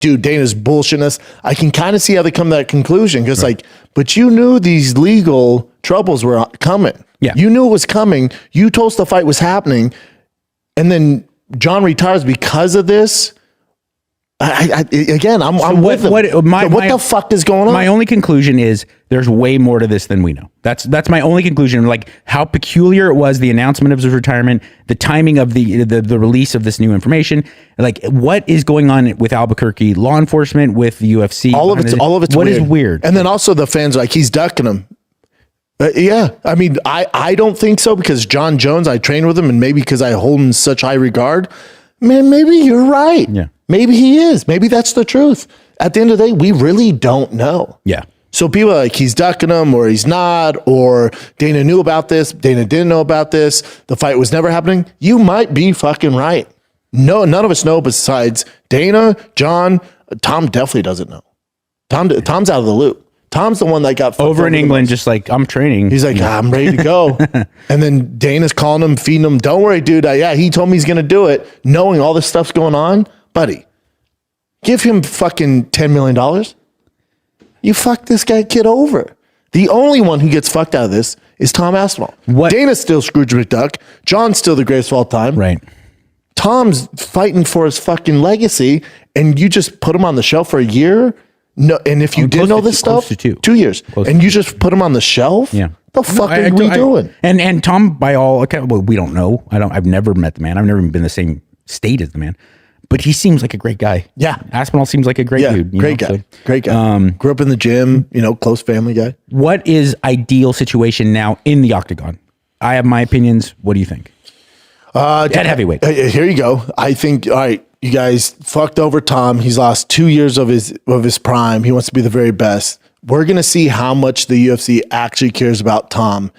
dude, Dana's bullshitting us. I can kind of see how they come to that conclusion because, but you knew these legal troubles were coming. Yeah. You knew it was coming. You told us the fight was happening. And then John retires because of this. I'm with him. What the fuck is going on? My only conclusion is there's way more to this than we know. That's my only conclusion. Like how peculiar it was, the announcement of his retirement, the timing of the release of this new information. Like what is going on with Albuquerque law enforcement, with the UFC? All of it's what weird. Is weird. And then also the fans are like, he's ducking him. Yeah. I mean, I don't think so because John Jones, I trained with him and maybe because I hold him in such high regard. Man, maybe you're right. Yeah. Maybe he is. Maybe that's the truth. At the end of the day, we really don't know. Yeah. So people are like, he's ducking him or he's not, or Dana knew about this. Dana didn't know about this. The fight was never happening. You might be fucking right. No, none of us know besides Dana, John. Tom definitely doesn't know. Tom's out of the loop. Tom's the one that got over in England, just like, I'm training. He's like, I'm ready to go. And then Dana's calling him, feeding him. Don't worry, dude. Yeah, he told me he's going to do it. Knowing all this stuff's going on, buddy, give him fucking $10 million. You fuck this kid over. The only one who gets fucked out of this is Tom Aspinall. Dana's still Scrooge McDuck. John's still the greatest of all time. Right. Tom's fighting for his fucking legacy, and you just put him on the shelf for a year. No, and if you didn't know this stuff, 2 years, and you just put him on the shelf. Yeah, the fuck are we doing? And Tom, by all account, well, we don't know. I've never met the man. I've never even been in the same state as the man, but he seems like a great guy. Yeah, Aspinall seems like a great dude. Great guy. Grew up in the gym. Close family guy. What is ideal situation now in the octagon? I have my opinions. What do you think? At heavyweight. Here you go. I think. All right. You guys fucked over Tom. He's lost 2 years of his prime. He wants to be the very best. We're going to see how much the UFC actually cares about Tom,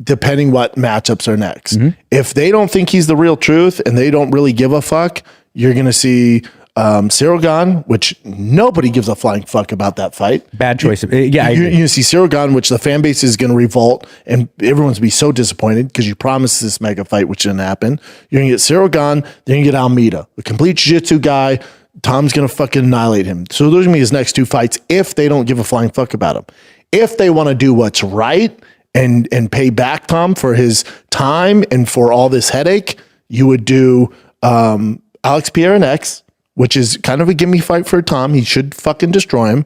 depending what matchups are next. Mm-hmm. If they don't think he's the real truth and they don't really give a fuck, you're going to see Cyril Gane, which nobody gives a flying fuck about that fight. Bad choice. You see Cyril Gane, which the fan base is going to revolt, and everyone's going to be so disappointed because you promised this mega fight, which didn't happen. You're going to get Cyril Gane, then you're going to get Almeida, a complete jiu-jitsu guy. Tom's going to fucking annihilate him. So those are going to be his next two fights if they don't give a flying fuck about him. If they want to do what's right and pay back Tom for his time and for all this headache, you would do Alex Pereira next, which is kind of a gimme fight for Tom. He should fucking destroy him.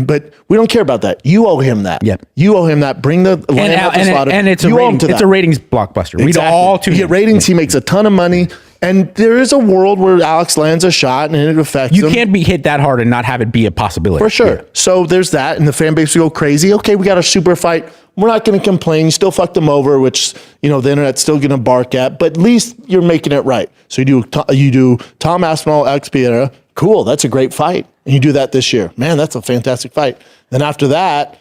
But we don't care about that. You owe him that. Yep. You owe him that. Bring the lamb out the slaughter. And it's a ratings blockbuster. Exactly. Read all to you get ratings. He makes a ton of money. And there is a world where Alex lands a shot and it affects him. You can't be hit that hard and not have it be a possibility. For sure. Yeah. So there's that. And the fan base will go crazy. Okay, we got a super fight. We're not going to complain. You still fucked them over, which, the internet's still going to bark at. But at least you're making it right. So you do Tom Aspinall, Alex Pereira. Cool. That's a great fight. And you do that this year. Man, that's a fantastic fight. Then after that,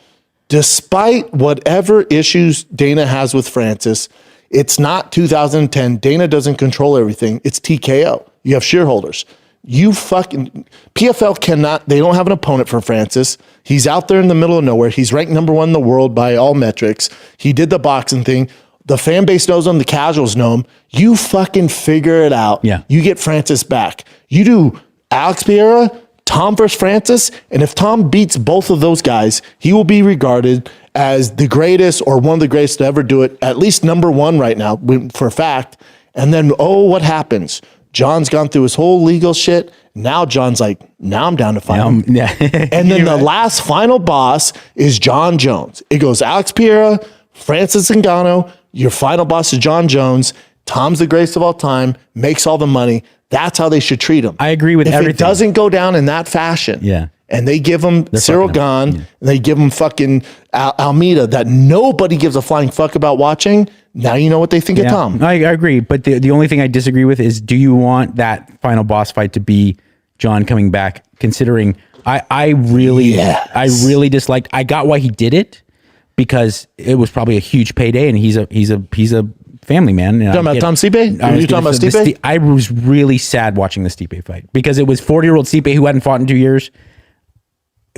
despite whatever issues Dana has with Francis, it's not 2010. Dana doesn't control everything. It's TKO. You have shareholders. PFL cannot, they don't have an opponent for Francis. He's out there in the middle of nowhere. He's ranked number 1 in the world by all metrics. He did the boxing thing. The fan base knows him. The casuals know him. You fucking figure it out. Yeah. You get Francis back. You do Alex Pereira, Tom versus Francis. And if Tom beats both of those guys, he will be regarded as the greatest or one of the greatest to ever do it, at least number 1 right now for a fact. And then, what happens? John's gone through his whole legal shit. Now John's like, now I'm down to fight him. Yeah. And then the last final boss is John Jones. It goes Alex Pereira, Francis Ngannou. Your final boss is John Jones. Tom's the greatest of all time, makes all the money. That's how they should treat him. I agree with everything. If it doesn't go down in that fashion, and they give him Cyril Gane, and they give him fucking Almeida that nobody gives a flying fuck about watching, now you know what they think of Tom. I agree, but the only thing I disagree with is, do you want that final boss fight to be John coming back, considering I really disliked, I got why he did it, because it was probably a huge payday, and he's a family man. You talking about Tom Stipe? Are you talking about Stipe? I was really sad watching the Stipe fight because it was 40-year-old Stipe who hadn't fought in 2 years.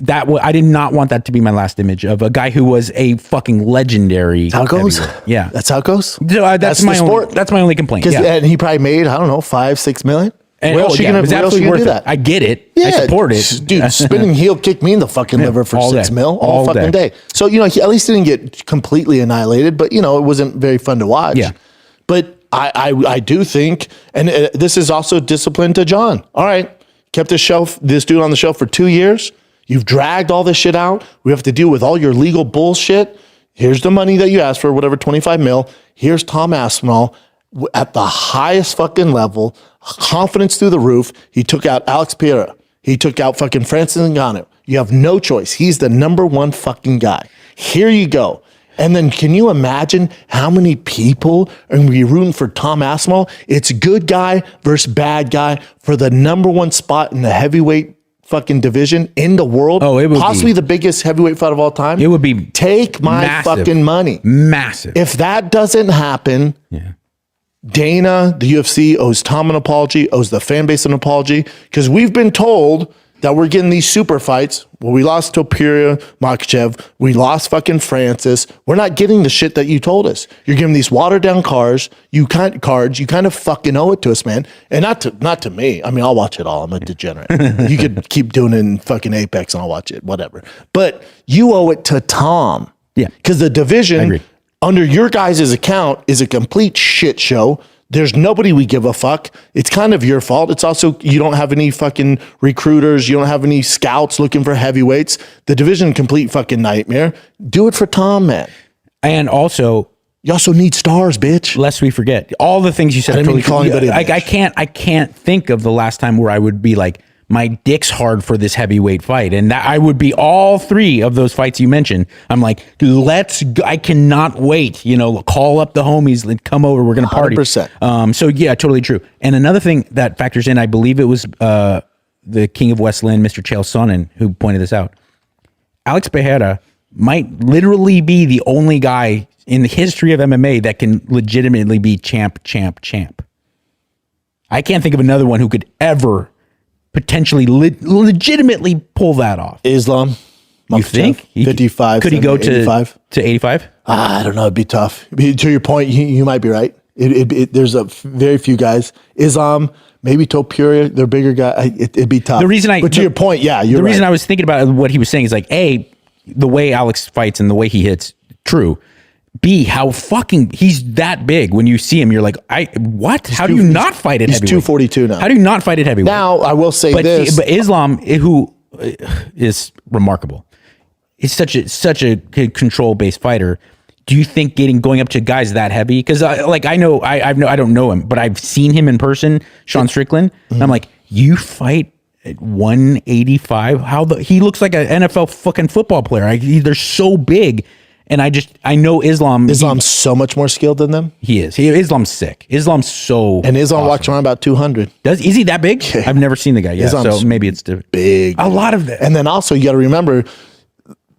I did not want that to be my last image of a guy who was a fucking legendary. That's how it goes. Heavyweight. Yeah, that's how it goes. That's my sport. That's my only complaint. And he probably made, I don't know, $5-6 million. And, Where else you gonna do that? I get it. I support it. Dude, spinning heel kicked me in the fucking liver for All $6 day. million all All fucking day. day. So, he at least didn't get completely annihilated, but, it wasn't very fun to watch. Yeah. But I do think, and this is also discipline to John. All right, kept this dude on the shelf for 2 years. You've dragged all this shit out. We have to deal with all your legal bullshit. Here's the money that you asked for, whatever, 25 mil. Here's Tom Aspinall at the highest fucking level, confidence through the roof. He took out Alex Pereira. He took out fucking Francis Ngannou. You have no choice. He's the number one fucking guy. Here you go. And then can you imagine how many people are going to be rooting for Tom Aspinall? It's good guy versus bad guy for the number one spot in the heavyweight fucking division in the world. Oh, it would possibly the biggest heavyweight fight of all time. It would be take my massive. fucking money. Massive. If that doesn't happen, Dana, the UFC owes Tom an apology, owes the fan base an apology, because we've been told that we're getting these super fights. Well, we lost to Pereira, Makhachev. We lost fucking Francis. We're not getting the shit that you told us. You're giving these watered down cards. You kind of fucking owe it to us, man. And not to me. I mean, I'll watch it all. I'm a degenerate. You could keep doing it in fucking Apex and I'll watch it, whatever. But you owe it to Tom. Yeah. Because the I division agree. under your guys' account is a complete shit show. There's nobody we give a fuck. It's kind of your fault. It's also, you don't have any fucking recruiters. You don't have any scouts looking for heavyweights. The division, complete fucking nightmare. Do it for Tom, man. And also, You also need stars, bitch. lest we forget all the things you said. I didn't mean to call anybody a Like bitch. I can't think of the last time where I would be like, my dick's hard for this heavyweight fight, and that I would be all three of those fights you mentioned. I'm like, let's go. I cannot wait. Call up the homies and come over. We're gonna party. 100%. So yeah, totally true. And another thing that factors in, I believe it was the King of West Lynn, Mr. Chael Sonnen, who pointed this out. Alex Pereira might literally be the only guy in the history of MMA that can legitimately be champ. I can't think of another one who could ever potentially legitimately pull that off. Islam. You think? 55. Could he go to 85? To 85? I don't know. It'd be tough. To your point, you might be right. There's a very few guys. Islam, maybe Topuria, they're bigger guy. It'd be tough. But to your point, yeah, you're the right. reason I was thinking about what he was saying is like, A, the way Alex fights and the way he hits, true. B, how fucking he's that big. When you see him, you're like, what? How do you not fight at He's heavyweight? 242 now. How do you not fight at heavyweight? Now, I will say but this. But Islam, who is remarkable, is such a control based fighter. Do you think going up to guys that heavy? Because I don't know him, but I've seen him in person, Sean Strickland. And I'm like, you fight at 185? He looks like an NFL fucking football player. They're so big. And I know Islam's so much more skilled than them. He is. Islam's sick. Islam's so And Islam awesome. walks around about 200. Is he that big? Yeah. I've never seen the guy yet. Islam's So maybe it's big. a lot of that. And then also you got to remember,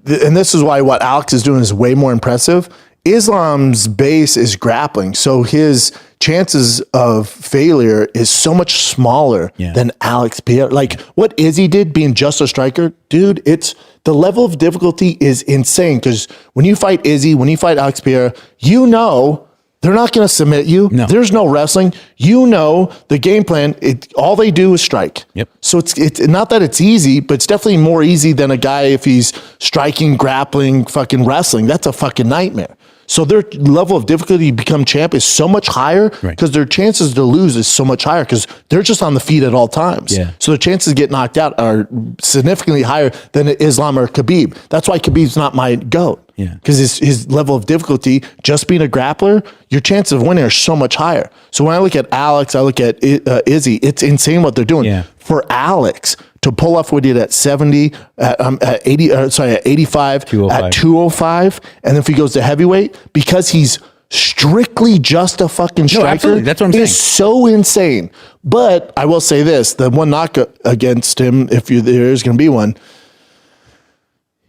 and this is why what Alex is doing is way more impressive. Islam's base is grappling, so his chances of failure is so much smaller than Alex Pereira. Like what Izzy did, being just a striker, dude. It's the level of difficulty is insane because when you fight Izzy, when you fight Alex Pereira, they're not going to submit you. No. There's no wrestling. The game plan. All they do is strike. Yep. So it's not that it's easy, but it's definitely more easy than a guy if he's striking, grappling, fucking wrestling. That's a fucking nightmare. So their level of difficulty to become champ is so much higher because their chances to lose is so much higher because they're just on the feet at all times. Yeah. So their chances to get knocked out are significantly higher than Islam or Khabib. That's why Khabib's not my GOAT. Yeah. Because his level of difficulty, just being a grappler, your chances of winning are so much higher. So when I look at Alex, I look at Izzy, it's insane what they're doing. Yeah. For Alex to pull off what he did at 70, at 85, 205. at 205, and then if he goes to heavyweight, because he's strictly just a fucking striker, absolutely. That's what I'm saying. is so insane. But I will say this, the one knock against him, if there is going to be one,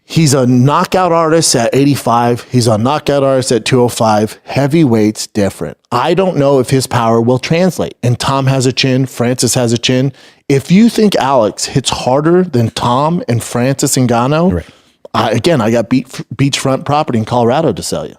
he's a knockout artist at 85. He's a knockout artist at 205. Heavyweight's different. I don't know if his power will translate. And Tom has a chin. Francis has a chin. If you think Alex hits harder than Tom and Francis Ngannou, Right. I got beachfront property in Colorado to sell you.